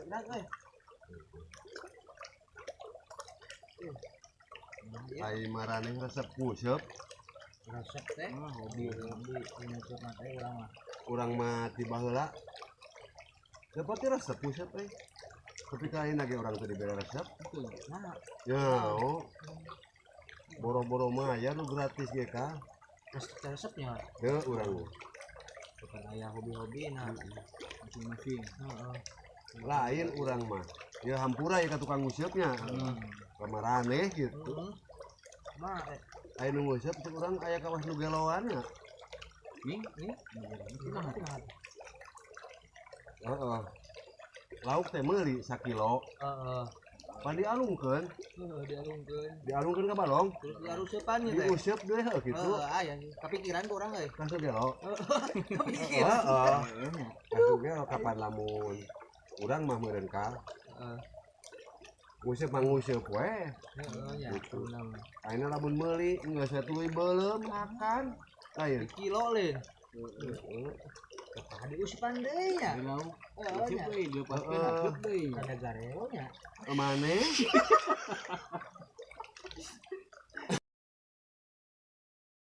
dak euy. Ai marane resep nguseup. Resep teh hobi nguseup mah teh urang mah. Urang mah ti baheula. Teu pati resep nguseup euy. Tapi kali lagi orang tadi bela resep. Nah, Ya, oh. Boro-boro mah ya nu gratis ge ka. resepnya. Ya urang. Bukan aya hobi-hobi nah. Masing-masing. Heeh. Lain urang mah. Ya hampura ya ka tukang nguseup-nya. Kamarane gitu. Mah Aya nu nguseup cek urang aya kawas nu geloan ya. nih. Kumaha? Heeh. Lauk teh meuli sakilo. Heeh. Pan dialungkeun. Dialungkeun ka balong. Terus diaruseupan teh. Diuseup deui kitu. Aya kapikiran ku urang euy. Kan gelo. Kepikiran. Heeh. Kasu gelo kapan lamun urang mah meureun ka. Heeh. Nguseup mah nguseup we. Heeh nya. Ayeuna lamun meuli geus tuluy beulem makan. Lain. Kilo leun. Heeh. Tadi usipan deui nya. Lauk. Heeh nya. Deui, deupaskeun atup deui. Kada gareo nya. Mane?